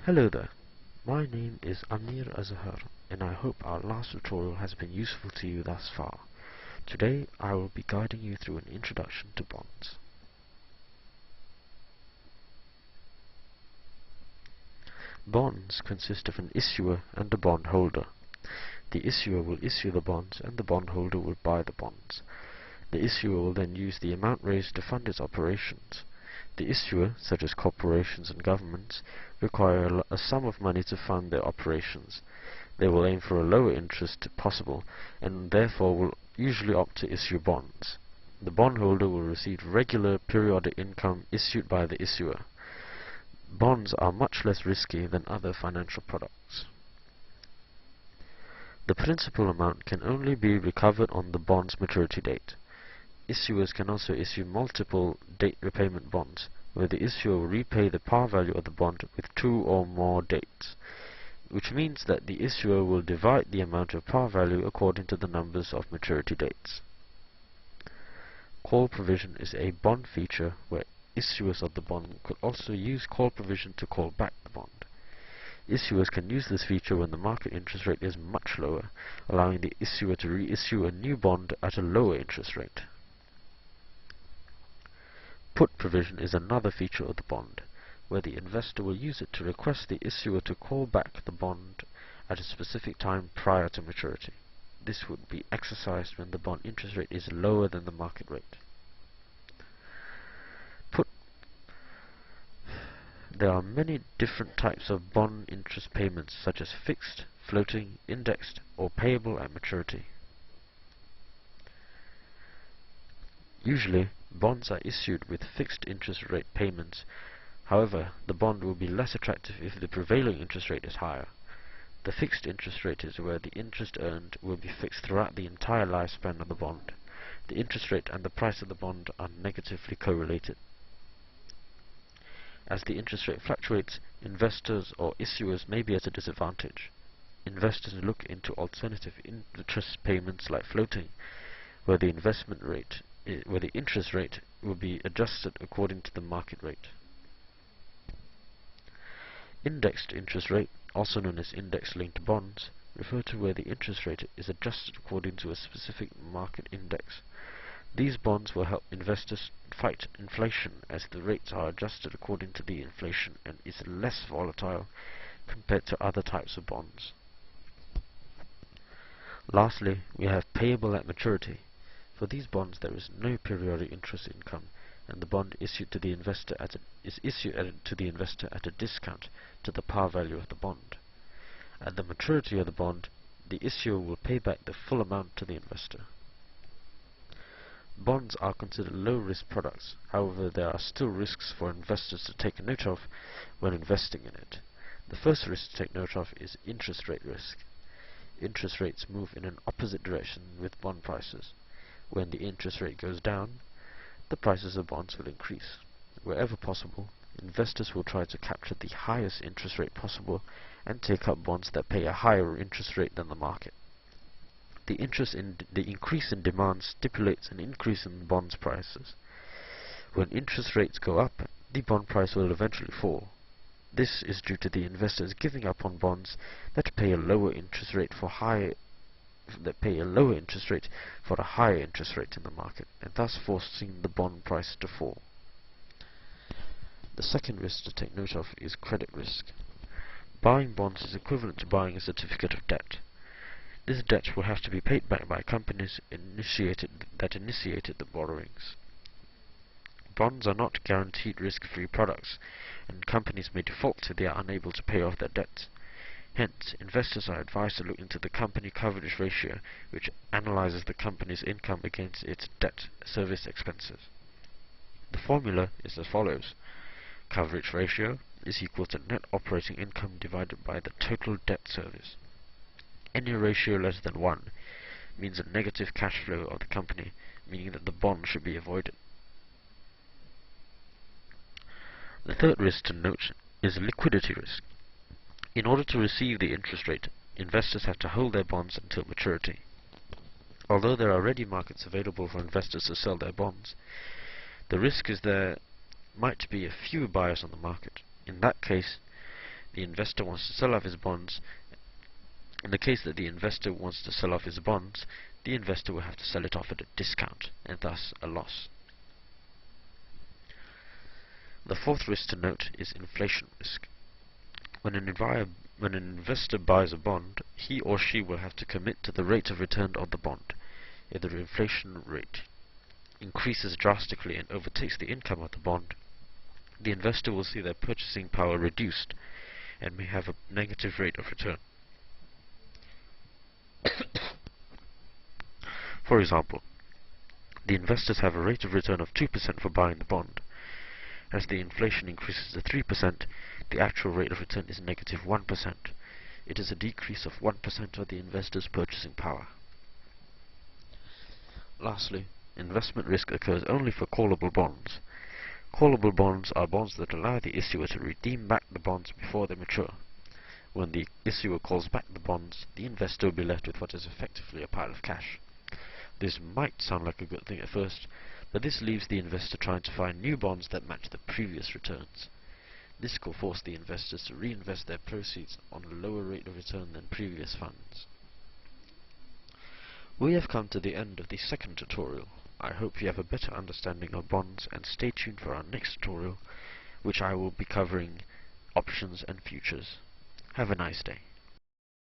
Hello there, my name is Amir Azhar and I hope our last tutorial has been useful to you thus far. Today I will be guiding you through an introduction to bonds. Bonds consist of an issuer and a bondholder. The issuer will issue the bonds and the bondholder will buy the bonds. The issuer will then use the amount raised to fund its operations. The issuer, such as corporations and governments, require a sum of money to fund their operations. They will aim for a lower interest possible, and therefore will usually opt to issue bonds. The bondholder will receive regular periodic income issued by the issuer. Bonds are much less risky than other financial products. The principal amount can only be recovered on the bond's maturity date. Issuers can also issue multiple date repayment bonds, where the issuer will repay the par value of the bond with 2 or more dates, which means that the issuer will divide the amount of par value according to the numbers of maturity dates. Call provision is a bond feature where issuers of the bond could also use call provision to call back the bond. Issuers can use this feature when the market interest rate is much lower, allowing the issuer to reissue a new bond at a lower interest rate. Put provision is another feature of the bond, where the investor will use it to request the issuer to call back the bond at a specific time prior to maturity. This would be exercised when the bond interest rate is lower than the market rate. There are many different types of bond interest payments, such as fixed, floating, indexed, or payable at maturity. Usually, bonds are issued with fixed interest rate payments. However, the bond will be less attractive if the prevailing interest rate is higher. The fixed interest rate is where the interest earned will be fixed throughout the entire lifespan of the bond. The interest rate and the price of the bond are negatively correlated. As the interest rate fluctuates, investors or issuers may be at a disadvantage. Investors look into alternative interest payments like floating, where the interest rate will be adjusted according to the market rate. Indexed interest rate, also known as index-linked bonds, refer to where the interest rate is adjusted according to a specific market index. These bonds will help investors fight inflation, as the rates are adjusted according to the inflation and is less volatile compared to other types of bonds. Lastly, we have payable at maturity. For these bonds there is no periodic interest income, and the bond issued to the investor is issued to the investor at a discount to the par value of the bond. At the maturity of the bond, the issuer will pay back the full amount to the investor. Bonds are considered low-risk products. However, there are still risks for investors to take note of when investing in it. The first risk to take note of is interest rate risk. Interest rates move in an opposite direction with bond prices. When the interest rate goes down, the prices of bonds will increase. Wherever possible, investors will try to capture the highest interest rate possible and take up bonds that pay a higher interest rate than the market. The increase in demand stipulates an increase in bonds prices. When interest rates go up, the bond price will eventually fall. This is due to the investors giving up on bonds that pay a lower interest rate for a higher interest rate in the market, and thus forcing the bond price to fall. The second risk to take note of is credit risk. Buying bonds is equivalent to buying a certificate of debt. This debt will have to be paid back by companies that initiated the borrowings. Bonds are not guaranteed risk-free products, and companies may default if they are unable to pay off their debts. Hence, investors are advised to look into the company coverage ratio, which analyzes the company's income against its debt service expenses. The formula is as follows. Coverage ratio is equal to net operating income divided by the total debt service. Any ratio less than 1 means a negative cash flow of the company, meaning that the bond should be avoided. The third risk to note is liquidity risk. In order to receive the interest rate, investors have to hold their bonds until maturity. Although there are ready markets available for investors to sell their bonds, the risk is there might be a few buyers on the market. In that case, the investor wants to sell off his bonds. In the case that the investor wants to sell off his bonds, the investor will have to sell it off at a discount, and thus a loss. The fourth risk to note is inflation risk. When an investor buys a bond, he or she will have to commit to the rate of return on the bond. If the inflation rate increases drastically and overtakes the income of the bond, the investor will see their purchasing power reduced and may have a negative rate of return. For example, the investors have a rate of return of 2% for buying the bond. As the inflation increases to 3%, the actual rate of return is negative 1%. It is a decrease of 1% of the investor's purchasing power. Lastly, investment risk occurs only for callable bonds. Callable bonds are bonds that allow the issuer to redeem back the bonds before they mature. When the issuer calls back the bonds, the investor will be left with what is effectively a pile of cash. This might sound like a good thing at first, but this leaves the investor trying to find new bonds that match the previous returns. This will force the investors to reinvest their proceeds on a lower rate of return than previous funds. We have come to the end of the second tutorial. I hope you have a better understanding of bonds, and stay tuned for our next tutorial, which I will be covering options and futures. Have a nice day.